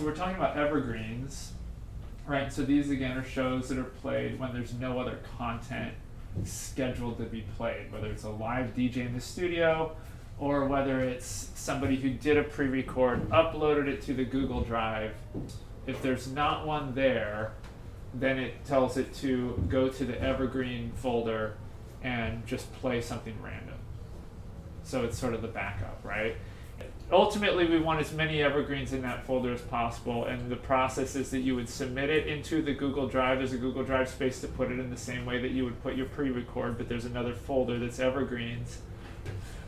We're talking about evergreens, right? So these again are shows that are played when there's no other content scheduled to be played, whether it's a live DJ in the studio or whether it's somebody who did a pre-record, uploaded it to the Google Drive. If there's not one there, then it tells it to go to the Evergreen folder and just play something random. So it's sort of the backup, right? Ultimately, we want as many evergreens in that folder as possible, and the process is that you would submit it into the Google Drive as a Google Drive space to put it in the same way that you would put your pre-record, but there's another folder that's evergreens.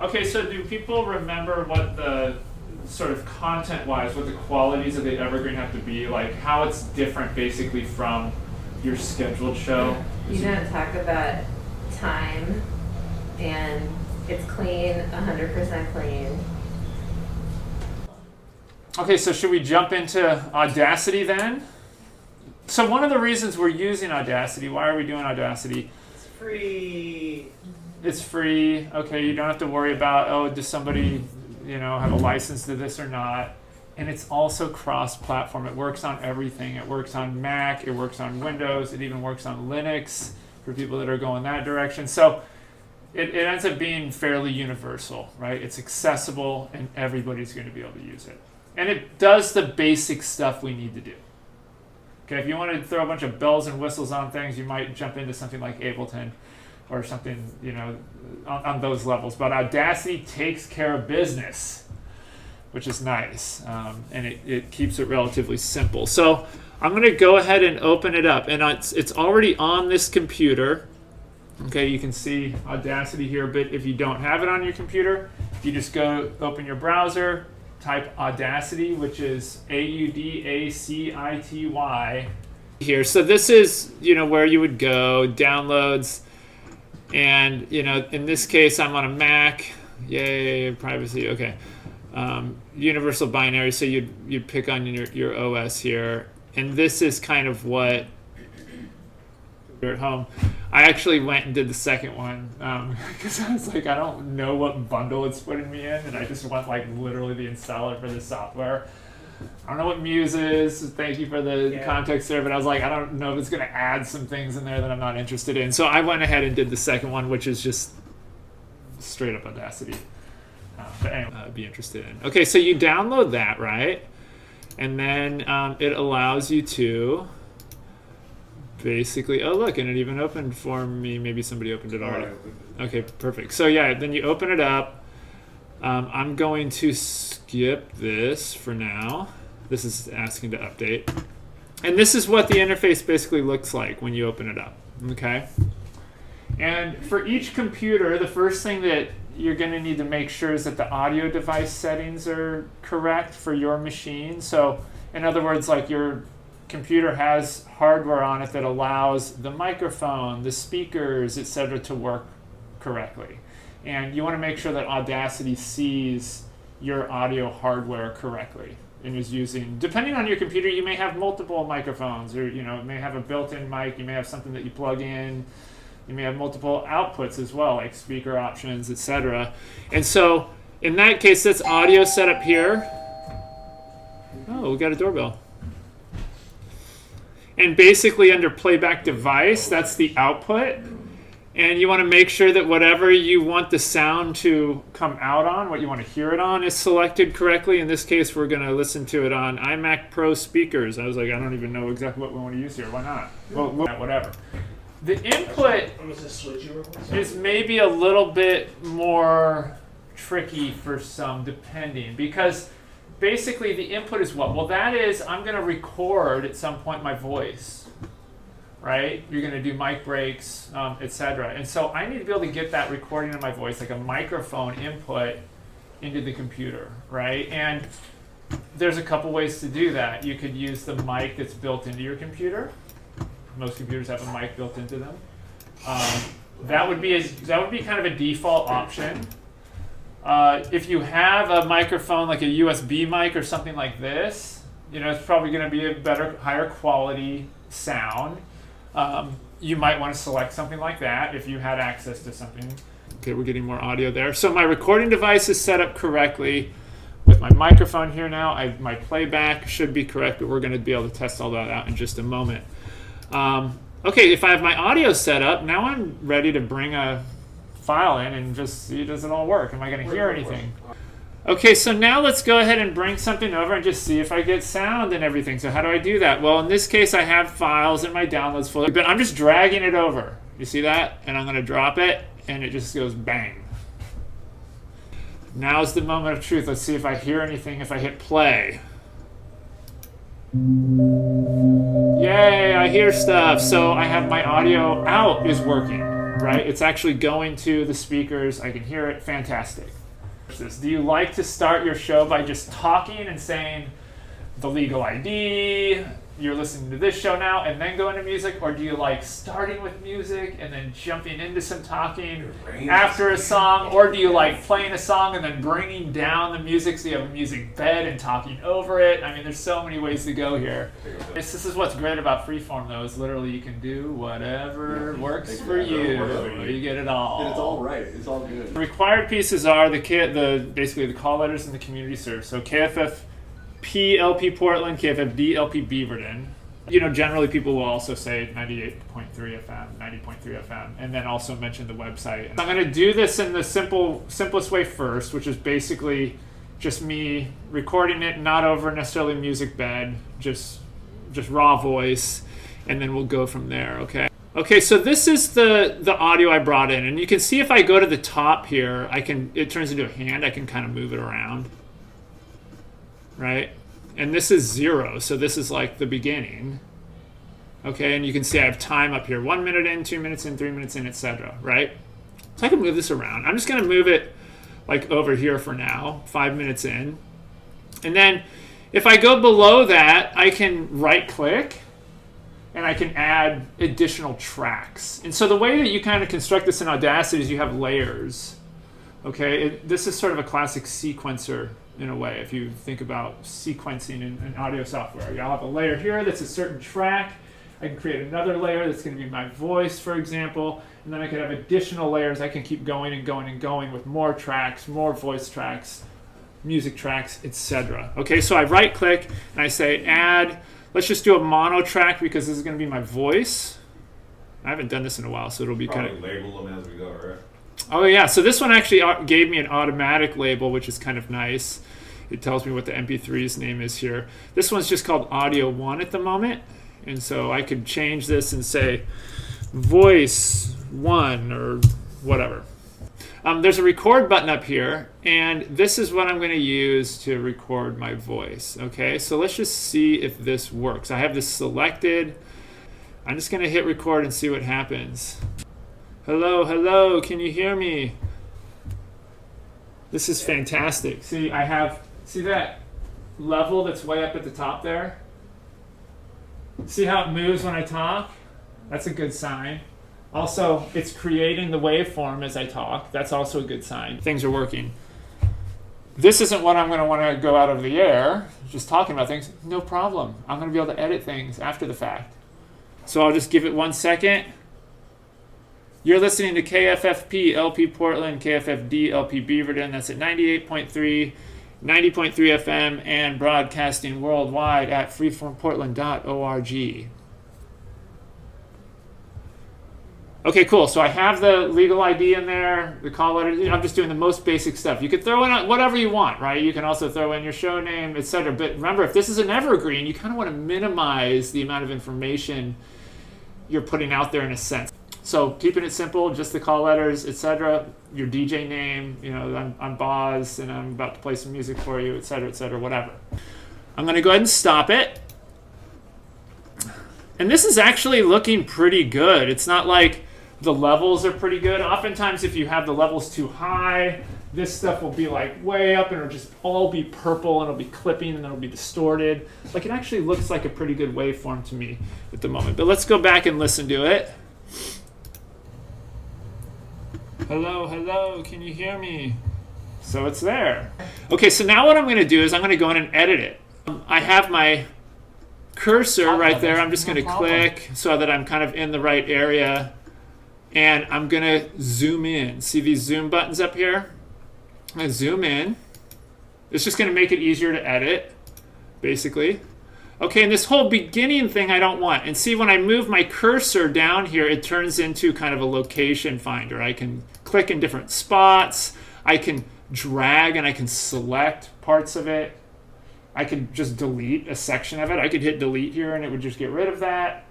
Okay, so do people remember what the sort of content-wise, what the qualities of the evergreen have to be, like how it's different basically from your scheduled show? You don't talk about time, and it's clean, 100% clean. Okay, so should we jump into Audacity then? So one of the reasons we're using Audacity, why are we doing Audacity? It's free. It's free. Okay, you don't have to worry about, oh, does somebody, have a license to this or not? And it's also cross-platform. It works on everything. It works on Mac. It works on Windows. It even works on Linux for people that are going that direction. So it ends up being fairly universal, right? It's accessible, and everybody's going to be able to use it. And it does the basic stuff we need to do. Okay, if you want to throw a bunch of bells and whistles on things, you might jump into something like Ableton or something, on those levels. But Audacity takes care of business, which is nice. And it keeps it relatively simple. So I'm going to go ahead and open it up. And it's already on this computer. Okay, you can see Audacity here, but if you don't have it on your computer, you just go open your browser, type Audacity, which is AUDACITY here. So this is, where you would go, downloads, and, in this case, I'm on a Mac. Yay, privacy, okay. Universal binary, so you'd pick on your OS here. And this is kind of what at home. I actually went and did the second one because I was like, I don't know what bundle it's putting me in, and I just want literally the installer for the software. I don't know what Muse is. Thank you for the context there, but I was like, I don't know if it's going to add some things in there that I'm not interested in. So I went ahead and did the second one, which is just straight up Audacity. But anyway, I'd be interested in. Okay, so you download that, right? And then it allows you to basically, oh look, and it even opened for me. Maybe somebody opened it already. Okay, perfect. So yeah, then you open it up. I'm going to skip this for now. This is asking to update. And this is what the interface basically looks like when you open it up. Okay. And for each computer, the first thing that you're going to need to make sure is that the audio device settings are correct for your machine. So in other words, your computer has hardware on it that allows the microphone, the speakers, etc. to work correctly. And you want to make sure that Audacity sees your audio hardware correctly and is using, depending on your computer, you may have multiple microphones, or it may have a built-in mic, you may have something that you plug in, you may have multiple outputs as well, like speaker options, etc. And so in that case, that's audio set up here. Oh, we got a doorbell. And basically under playback device, that's the output. And you want to make sure that whatever you want the sound to come out on, what you want to hear it on, is selected correctly. In this case, we're going to listen to it on iMac Pro speakers. I was like, I don't even know exactly what we want to use here. Why not? Well, whatever. The input is maybe a little bit more tricky for some, depending, because basically the input is what? Well, that is, I'm going to record at some point my voice, right? You're going to do mic breaks, etc. And so I need to be able to get that recording of my voice, like a microphone input, into the computer, right? And there's a couple ways to do that. You could use the mic that's built into your computer. Most computers have a mic built into them. That would be kind of a default option. If you have a microphone like a USB mic or something like this, it's probably going to be a better, higher quality sound. You might want to select something like that if you had access to something. Okay, we're getting more audio there. So my recording device is set up correctly. with my microphone here now. My playback should be correct, but we're going to be able to test all that out in just a moment. Okay, if I have my audio set up, now I'm ready to bring a file in and just see, does it all work? Am I going to hear anything? Okay, so now let's go ahead and bring something over and just see if I get sound and everything. So how do I do that? Well, in this case, I have files in my downloads folder, but I'm just dragging it over. You see that? And I'm going to drop it, and it just goes bang. Now's the moment of truth. Let's see if I hear anything if I hit play. Yay, I hear stuff. So I have my audio out is working, right? It's actually going to the speakers. I can hear it. Fantastic. Do you like to start your show by just talking and saying the legal ID, you're listening to this show now, and then go into music? Or do you like starting with music and then jumping into some talking after a song? Or do you like playing a song and then bringing down the music so you have a music bed and talking over it? I mean, there's so many ways to go here. This is what's great about Freeform, though, is literally you can do whatever works for you. You get it all. And it's all right. It's all good. The required pieces are basically the call letters and the community serve. So KFFP LP Portland, KFFD LP Beaverton. You know, generally people will also say 98.3 FM, 90.3 FM, and then also mention the website. I'm going to do this in the simplest way first, which is basically just me recording it, not over necessarily music bed, just raw voice, and then we'll go from there, okay? Okay, so this is the audio I brought in, and you can see if I go to the top here, it turns into a hand. I can kind of move it around, right? And this is 0, so this is like the beginning. Okay, and you can see I have time up here, 1 minute in, 2 minutes in, 3 minutes in, etc. Right? So I can move this around. I'm just going to move it like over here for now, 5 minutes in. And then if I go below that, I can right-click and I can add additional tracks. And so the way that you kind of construct this in Audacity is you have layers. Okay, this is sort of a classic sequencer in a way, if you think about sequencing in audio software. I'll have a layer here that's a certain track. I can create another layer that's going to be my voice, for example, and then I could have additional layers. I can keep going and going and going with more tracks, more voice tracks, music tracks, etc. Okay, so I right-click and I say add. Let's just do a mono track because this is going to be my voice. I haven't done this in a while, so it'll be kind of label them as we go, right? Oh yeah, so this one actually gave me an automatic label, which is kind of nice. It tells me what the MP3's name is here. This one's just called Audio 1 at the moment, and so I could change this and say Voice 1 or whatever. There's a record button up here, and this is what I'm going to use to record my voice. Okay, so let's just see if this works. I have this selected. I'm just going to hit record and see what happens. Hello, hello, can you hear me? This is fantastic. See that level that's way up at the top there? See how it moves when I talk? That's a good sign. Also, it's creating the waveform as I talk. That's also a good sign. Things are working. This isn't what I'm going to want to go out of the air, just talking about things. No problem. I'm going to be able to edit things after the fact. So I'll just give it 1 second. You're listening to KFFP LP Portland, KFFD LP Beaverton. That's at 98.3, 90.3 FM, and broadcasting worldwide at freeformportland.org. Okay, cool. So I have the legal ID in there, the call letter. I'm just doing the most basic stuff. You could throw in whatever you want, right? You can also throw in your show name, etc. But remember, if this is an evergreen, you kind of want to minimize the amount of information you're putting out there in a sense. So keeping it simple, just the call letters, etc. Your DJ name, you know, I'm Boz and I'm about to play some music for you, etc., whatever. I'm going to go ahead and stop it. And this is actually looking pretty good. It's not like the levels are pretty good. Oftentimes if you have the levels too high, this stuff will be like way up and it'll just all be purple and it'll be clipping and it'll be distorted. Like it actually looks like a pretty good waveform to me at the moment. But let's go back and listen to it. Hello, hello, can you hear me? So it's there. Okay, so now what I'm going to do is I'm going to go in and edit it. I have my cursor right there. I'm just going to click so that I'm kind of in the right area. And I'm going to zoom in. See these zoom buttons up here? I'm going to zoom in. It's just going to make it easier to edit, basically. Okay, and this whole beginning thing I don't want. And see, when I move my cursor down here, it turns into kind of a location finder. I can click in different spots. I can drag and I can select parts of it. I could just delete a section of it. I could hit delete here and it would just get rid of that.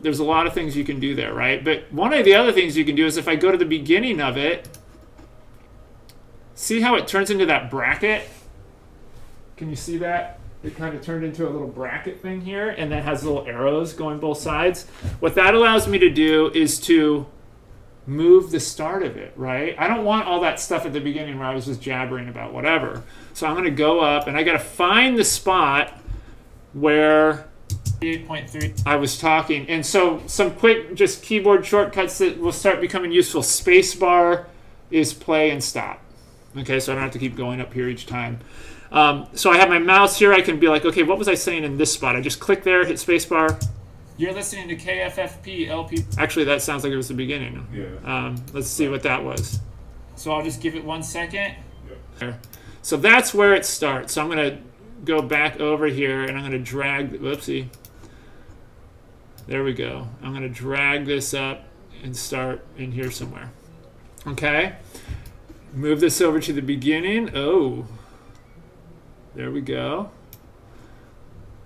There's a lot of things you can do there, right? But one of the other things you can do is if I go to the beginning of it, see how it turns into that bracket? Can you see that? It kind of turned into a little bracket thing here, and that has little arrows going both sides. What that allows me to do is to move the start of it, right? I don't want all that stuff at the beginning where I was just jabbering about whatever. So I'm going to go up, and I got to find the spot where 8.3 I was talking. And so some quick just keyboard shortcuts that will start becoming useful. Spacebar is play and stop. Okay, so I don't have to keep going up here each time. So I have my mouse here. I can be like, okay, what was I saying in this spot? I just click there, hit spacebar. You're listening to KFFP LP. Actually, that sounds like it was the beginning. Yeah. Let's see what that was. So I'll just give it 1 second. Yep. So that's where it starts. So I'm going to go back over here, and I'm going to drag, whoopsie. There we go. I'm going to drag this up and start in here somewhere. Okay. Move this over to the beginning. Oh. There we go.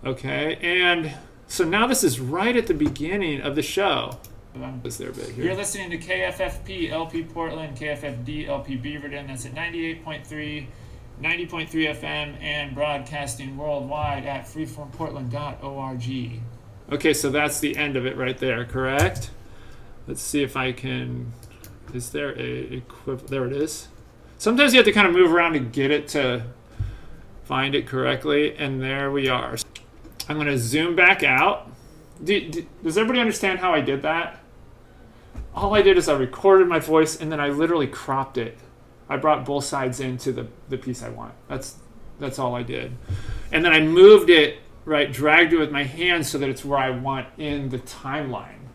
Okay, and so now this is right at the beginning of the show. You're listening to KFFP LP Portland, KFFD LP Beaverton. That's at 98.3, 90.3 FM, and broadcasting worldwide at freeformportland.org. Okay, so that's the end of it right there, correct? Let's see if I can... Is there a equivalent? There it is. Sometimes you have to kind of move around to get it to find it correctly, and there we are. I'm going to zoom back out. Does everybody understand how I did that? All I did is I recorded my voice, and then I literally cropped it. I brought both sides into the piece I want. That's all I did. And then I moved it, right, dragged it with my hands so that it's where I want in the timeline,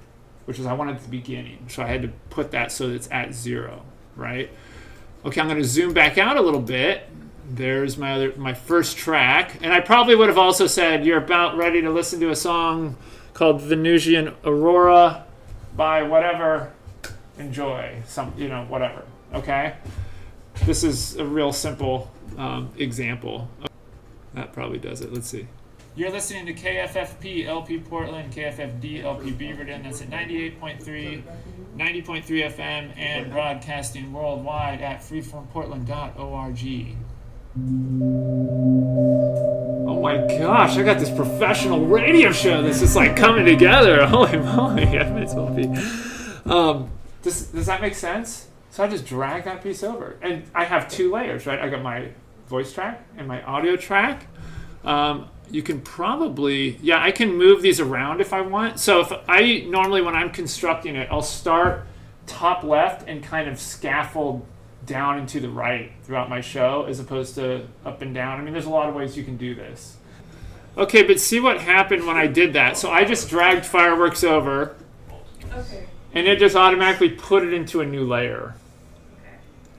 which is I want it at the beginning. So I had to put that so that it's at 0, right? Okay, I'm going to zoom back out a little bit. There's my first track. And I probably would have also said, you're about ready to listen to a song called Venusian Aurora by whatever. Enjoy. Whatever. Okay? This is a real simple example. That probably does it. Let's see. You're listening to KFFP LP Portland, KFFD LP Beaverton. That's at 98.3, 90.3 FM, and broadcasting worldwide at freeformportland.org. Oh my gosh, I got this professional radio show that's just like coming together. Holy moly. Does that make sense? So I just drag that piece over. And I have 2 layers, right? I got my voice track and my audio track. You can probably, I can move these around if I want. So if I normally, when I'm constructing it, I'll start top left and kind of scaffold down and to the right throughout my show as opposed to up and down. I mean, there's a lot of ways you can do this. Okay, but see what happened when I did that. So I just dragged Fireworks over, and it just automatically put it into a new layer.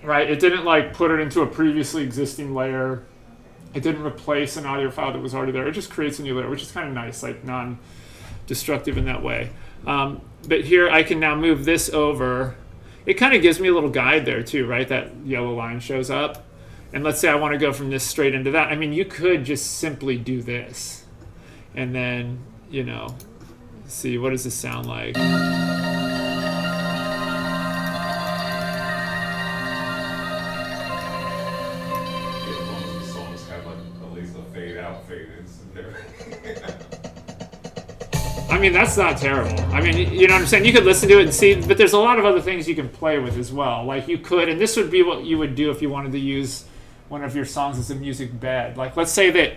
Right? It didn't like put it into a previously existing layer. It didn't replace an audio file that was already there. It just creates a new layer, which is kind of nice, like non-destructive in that way. But here I can now move this over. It kind of gives me a little guide there too, right? That yellow line shows up. And let's say I want to go from this straight into that. I mean, you could just simply do this. And then, see, what does this sound like? I mean, that's not terrible. I mean, you know what I'm saying? You could listen to it and see, but there's a lot of other things you can play with as well. Like you could, and this would be what you would do if you wanted to use one of your songs as a music bed. Like let's say that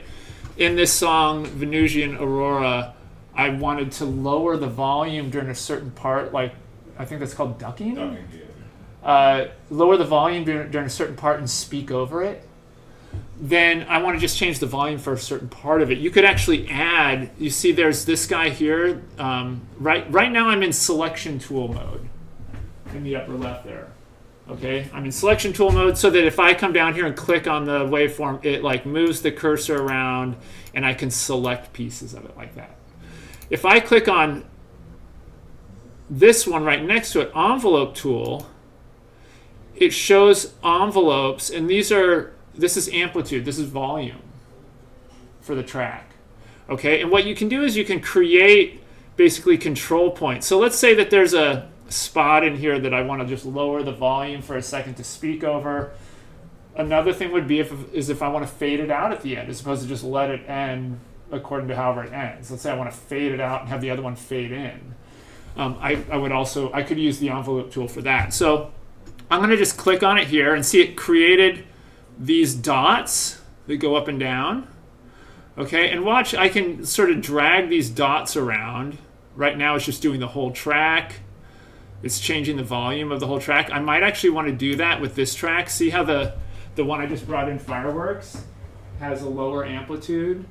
in this song, Venusian Aurora, I wanted to lower the volume during a certain part, like I think that's called ducking. Lower the volume during a certain part and speak over it. Then I want to just change the volume for a certain part of it. You could actually add, you see there's this guy here. Right now I'm in selection tool mode in the upper left there. Okay, I'm in selection tool mode so that if I come down here and click on the waveform, it like moves the cursor around and I can select pieces of it like that. If I click on this one right next to it, envelope tool, it shows envelopes, and this is amplitude, this is volume for the track. Okay, and what you can do is you can create basically control points. So let's say that there's a spot in here that I want to just lower the volume for a second to speak over. Another thing would be if I want to fade it out at the end as opposed to just let it end according to however it ends. Let's say I want to fade it out and have the other one fade in. I could use the envelope tool for that. So I'm going to just click on it here and see it created these dots that go up and down. Okay, and watch, I can sort of drag these dots around. Right now it's just doing the whole track. It's changing the volume of the whole track. I might actually want to do that with this track. See how the one I just brought in, Fireworks, has a lower amplitude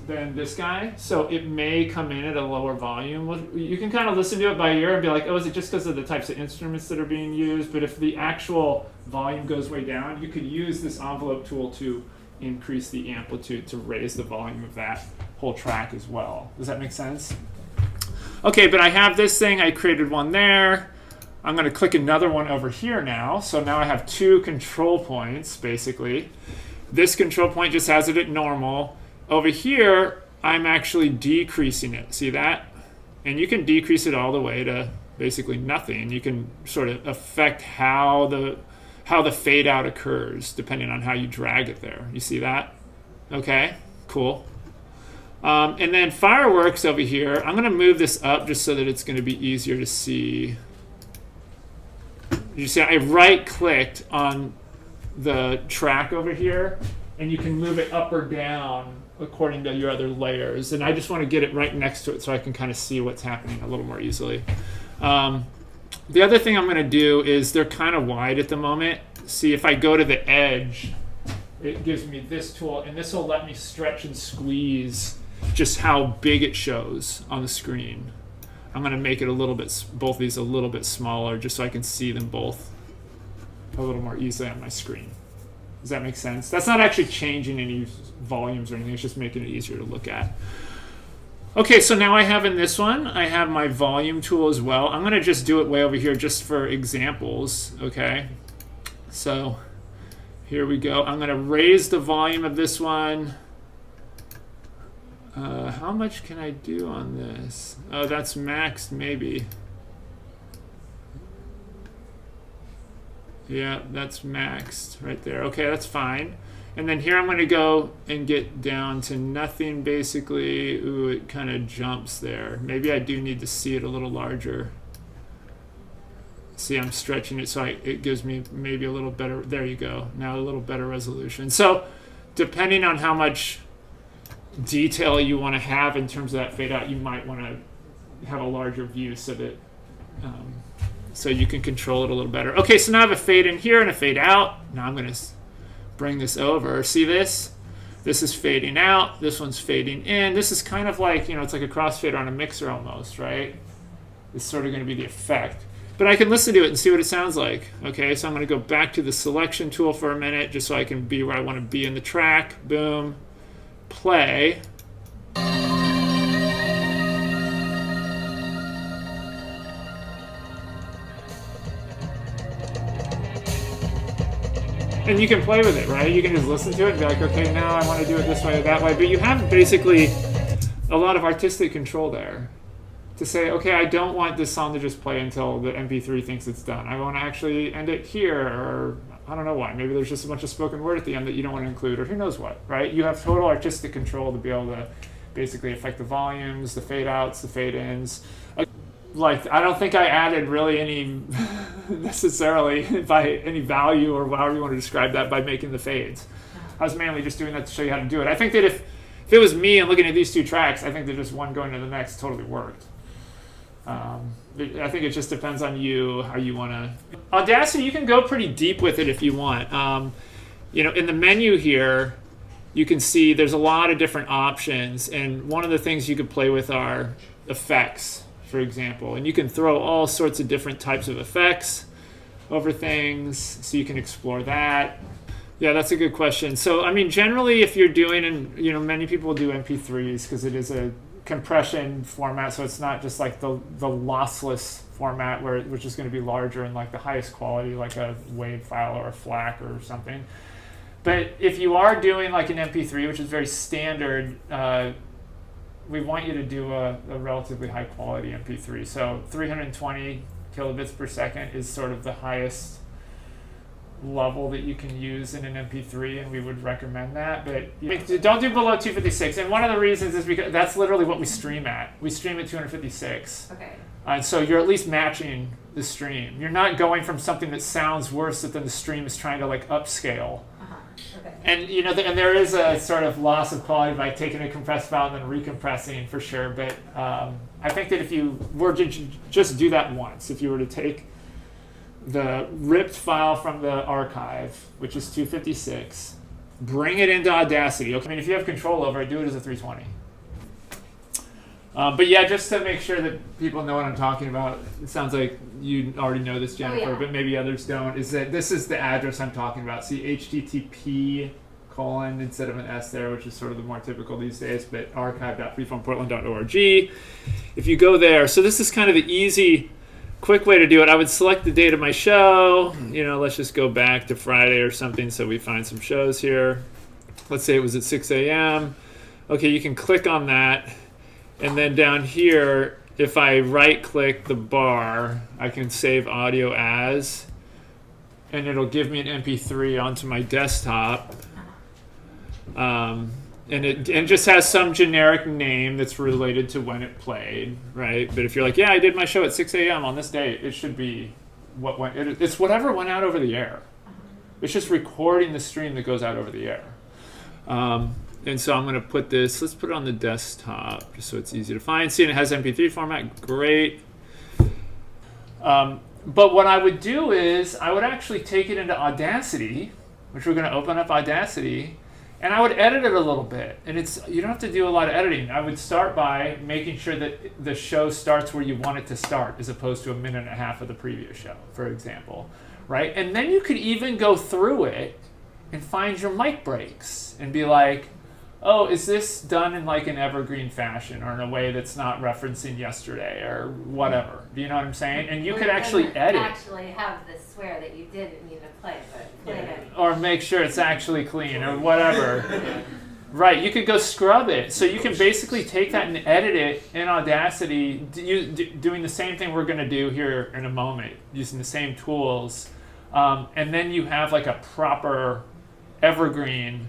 than this guy? So it may come in at a lower volume. You can kind of listen to it by ear and be like, oh, is it just because of the types of instruments that are being used? But if the actual volume goes way down, you could use this envelope tool to increase the amplitude to raise the volume of that whole track as well. Does that make sense? Okay, but I have this thing. I created one there. I'm going to click another one over here now. So now I have two control points, basically. This control point just has it at normal. Over here, I'm actually decreasing it. See that? And you can decrease it all the way to basically nothing. You can sort of affect how the fade out occurs depending on how you drag it there. You see that? Okay, cool. And then Fireworks over here, I'm going to move this up just so that it's going to be easier to see. You see, I right-clicked on the track over here, and you can move it up or down according to your other layers. And I just want to get it right next to it so I can kind of see what's happening a little more easily. The other thing I'm going to do is they're kind of wide at the moment. See, if I go to the edge, it gives me this tool, and this will let me stretch and squeeze just how big it shows on the screen. I'm going to make it both of these a little bit smaller just so I can see them both a little more easily on my screen. Does that make sense? That's not actually changing any volumes or anything. It's just making it easier to look at. Okay, so now I have in this one, I have my volume tool as well. I'm going to just do it way over here just for examples, okay? So here we go. I'm going to raise the volume of this one. How much can I do on this? Oh, that's maxed maybe. Yeah, that's maxed right there. Okay, that's fine. And then here I'm going to go and get down to nothing basically. Ooh, it kind of jumps there. Maybe I do need to see it a little larger. See, I'm stretching it so it gives me maybe a little better. There you go. Now a little better resolution. So depending on how much detail you want to have in terms of that fade out, you might want to have a larger view so that so you can control it a little better. Okay, so now I have a fade in here and a fade out. Now I'm going to bring this over. See this? This is fading out. This one's fading in. This is kind of like, it's like a crossfader on a mixer almost, right? It's sort of going to be the effect. But I can listen to it and see what it sounds like. Okay, so I'm going to go back to the selection tool for a minute just so I can be where I want to be in the track. Boom. Play. And you can play with it, right? You can just listen to it and be like, okay, now I want to do it this way or that way. But you have basically a lot of artistic control there to say, okay, I don't want this song to just play until the MP3 thinks it's done. I want to actually end it here, or I don't know why. Maybe there's just a bunch of spoken word at the end that you don't want to include, or who knows what, right? You have total artistic control to be able to basically affect the volumes, the fade outs, the fade ins. Like, I don't think I added really any necessarily by any value or however you want to describe that by making the fades. I was mainly just doing that to show you how to do it. I think that if it was me and looking at these two tracks, I think that just one going to the next totally worked. I think it just depends on you, how you want to. Audacity, you can go pretty deep with it if you want. In the menu here, you can see there's a lot of different options, and one of the things you could play with are effects, for example, and you can throw all sorts of different types of effects. over things, so you can explore that. Yeah, that's a good question. So, I mean, generally, if you're doing, and many people do MP3s because it is a compression format, so it's not just like the lossless format which is going to be larger and like the highest quality, like a WAV file or a FLAC or something. But if you are doing like an MP3, which is very standard, we want you to do a relatively high quality MP3. So 320 kilobits per second is sort of the highest level that you can use in an MP3, and we would recommend that. But don't do below 256. And one of the reasons is because that's literally what we stream at. We stream at 256. Okay. And so you're at least matching the stream. You're not going from something that sounds worse than the stream is trying to like upscale. Okay. And and there is a sort of loss of quality by taking a compressed file and then recompressing for sure. But I think that if you were to just do that once, if you were to take the ripped file from the archive, which is 256, bring it into Audacity. Okay, I mean, if you have control over it, do it as a 320. But yeah, just to make sure that people know what I'm talking about, it sounds like you already know this, Jennifer, yeah. but maybe others don't, is that this is the address I'm talking about. See, HTTP : instead of an S there, which is sort of the more typical these days, but archive.freeformportland.org. If you go there, so this is kind of the easy, quick way to do it. I would select the date of my show. Let's just go back to Friday or something so we find some shows here. Let's say it was at 6 a.m. Okay, you can click on that. And then down here, if I right-click the bar, I can save audio as, and it'll give me an MP3 onto my desktop. And it just has some generic name that's related to when it played, right? But if you're like, yeah, I did my show at 6 a.m. on this date, it should be it's whatever went out over the air. It's just recording the stream that goes out over the air. And so I'm going to put this, let's put it on the desktop just so it's easy to find. See, and it has MP3 format, great. But what I would do is I would actually take it into Audacity, which we're going to open up Audacity, and I would edit it a little bit. And you don't have to do a lot of editing. I would start by making sure that the show starts where you want it to start, as opposed to a minute and a half of the previous show, for example, right? And then you could even go through it and find your mic breaks and be like, oh, is this done in like an evergreen fashion or in a way that's not referencing yesterday or whatever? Do you know what I'm saying? And you could actually edit. Actually have the swear that you didn't mean to play, but play it. Or make sure it's actually clean or whatever. Right, you could go scrub it. So you can basically take that and edit it in Audacity, doing the same thing we're going to do here in a moment, using the same tools. And then you have like a proper evergreen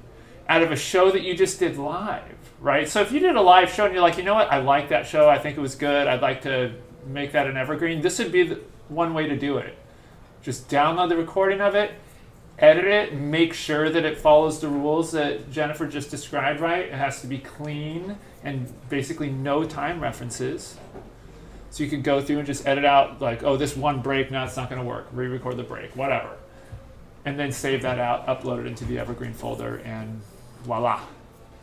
out of a show that you just did live, right? So if you did a live show and you're like, you know what, I like that show, I think it was good, I'd like to make that an evergreen, this would be one way to do it. Just download the recording of it, edit it, make sure that it follows the rules that Jennifer just described, right? It has to be clean and basically no time references. So you could go through and just edit out like, oh, this one break, no, it's not going to work. Re-record the break, whatever. And then save that out, upload it into the Evergreen folder, and voila,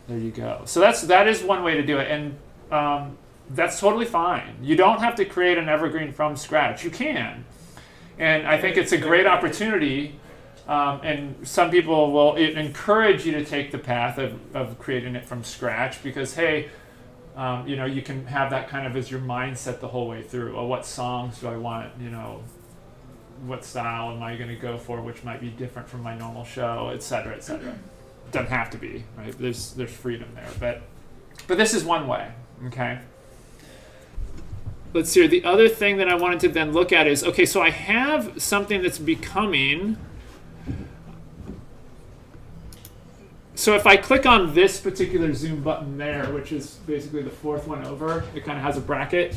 there you go. So that is one way to do it, and that's totally fine. You don't have to create an Evergreen from scratch. You can, and I think it's a great opportunity. And some people will encourage you to take the path of creating it from scratch because, hey, you can have that kind of as your mindset the whole way through. Oh, what songs do I want? What style am I going to go for, which might be different from my normal show, et cetera, et cetera. Doesn't have to be, right? There's freedom there, but this is one way, okay? Let's see. The other thing that I wanted to then look at is, okay, so I have something that's becoming. So if I click on this particular zoom button there, which is basically the fourth one over, it kind of has a bracket,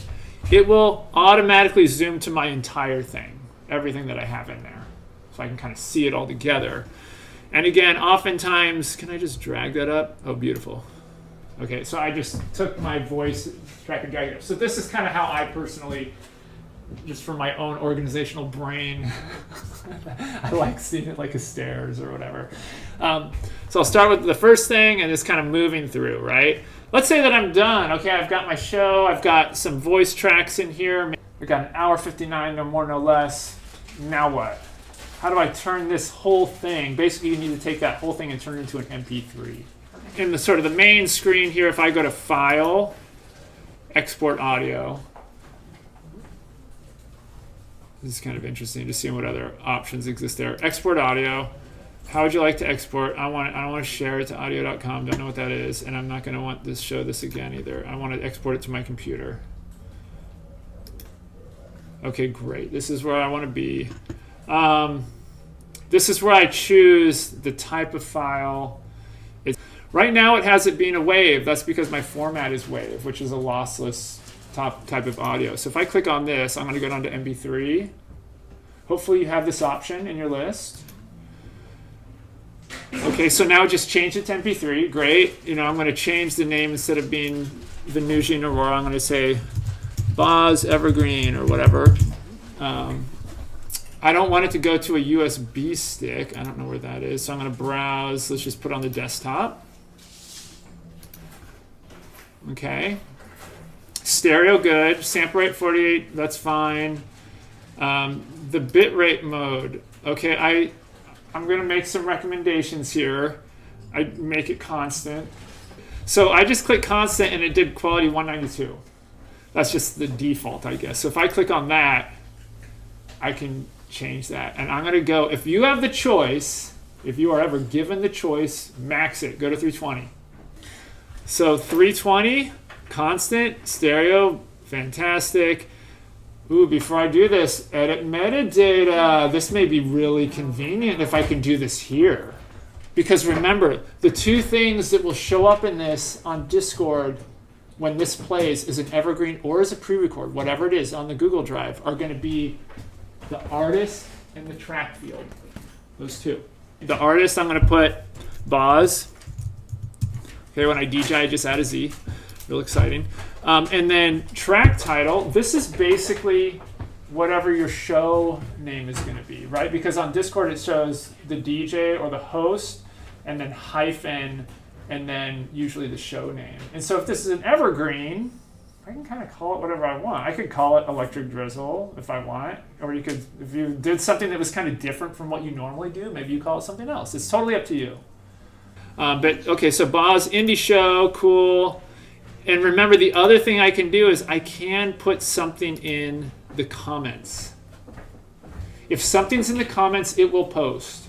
it will automatically zoom to my entire thing, everything that I have in there. So I can kind of see it all together. And again, oftentimes, can I just drag that up? Oh, beautiful. Okay, so I just took my voice track and drag it up. So this is kind of how I personally, just for my own organizational brain, I like seeing it like a stairs or whatever. So I'll start with the first thing and just kind of moving through, right? Let's say that I'm done. Okay, I've got my show. I've got some voice tracks in here. I've got an hour 59, no more, no less. Now what? how do I turn this whole thing? Basically, you need to take that whole thing and turn it into an MP3. In the sort of the main screen here, if I go to File, Export Audio, this is kind of interesting to see what other options exist there. Export audio. How would you like to export? I don't want to share it to audio.com. Don't know what that is, and I'm not going to want to show this again either. I want to export it to my computer. Okay, great. This is where I want to be. This is where I choose the type of file. Right now it has it being a WAV. That's because my format is WAV, which is a lossless type of audio. So if I click on this, I'm going to go down to MP3. Hopefully you have this option in your list. Okay, so now just change it to MP3. Great. I'm going to change the name instead of being Venusian Aurora. I'm going to say Boz Evergreen or whatever. I don't want it to go to a USB stick. I don't know where that is. So I'm going to browse. Let's just put it on the desktop. Okay. Stereo, good. Sample rate 48, that's fine. The bitrate mode. Okay, I'm going to make some recommendations here. I make it constant. So I just click constant and it did quality 192. That's just the default, I guess. So if I click on that, I can change that. And I'm going to go, if you have the choice, if you are ever given the choice, max it. Go to 320. So 320, constant, stereo, fantastic. Ooh, before I do this, edit metadata. This may be really convenient if I can do this here. Because remember, the two things that will show up in this on Discord when this plays is an evergreen or as a pre-record, whatever it is on the Google Drive, are going to be the artist and the track field. Those two. The artist, I'm going to put Boz. Okay, when I DJ, I just add a Z. Real exciting. And then track title, this is basically whatever your show name is going to be, right? Because on Discord it shows the DJ or the host and then hyphen and then usually the show name. And so if this is an evergreen, I can kind of call it whatever I want. I could call it Electric Drizzle if I want, or you could, if you did something that was kind of different from what you normally do, maybe you call it something else. It's totally up to you. But okay, so Boz, indie show, cool. And remember, the other thing I can do is I can put something in the comments. If something's in the comments, it will post.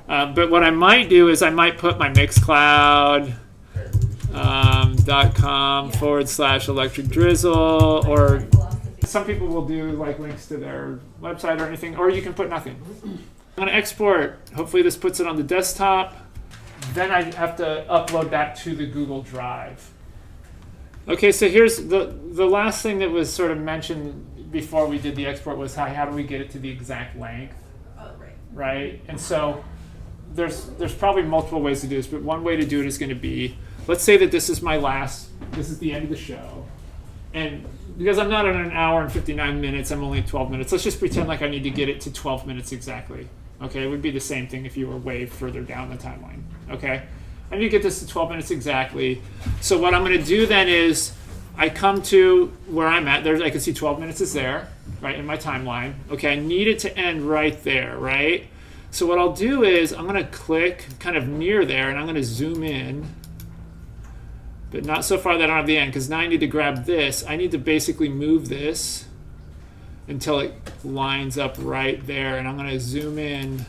But what I might do is I might put my Mixcloud .com/electric drizzle, or some people will do like links to their website or anything, or you can put nothing. I'm going to export. Hopefully this puts it on the desktop. Then I have to upload that to the Google Drive. Okay, so here's the last thing that was sort of mentioned before we did the export was how do we get it to the exact length, right? And so there's probably multiple ways to do this, but one way to do it is going to be, let's say that this is the end of the show, and because I'm not on an hour and 59 minutes, I'm only at 12 minutes. Let's just pretend like I need to get it to 12 minutes exactly. Okay, it would be the same thing if you were way further down the timeline. Okay. I need to get this to 12 minutes exactly. So what I'm going to do then is I come to where I'm at. I can see 12 minutes is there, right, in my timeline. Okay, I need it to end right there, right? So what I'll do is I'm going to click kind of near there, and I'm going to zoom in, but not so far that I don't have the end, because now I need to grab this. I need to basically move this until it lines up right there, and I'm going to zoom in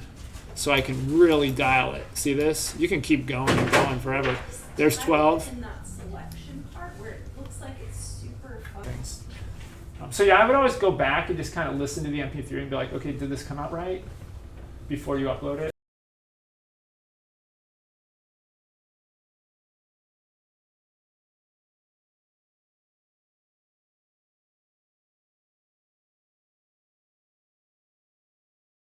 so I can really dial it. See this? You can keep going and going forever. There's 12. In that selection part where it looks like it's super fun. So yeah, I would always go back and just kind of listen to the MP3 and be like, okay, did this come out right before you upload it?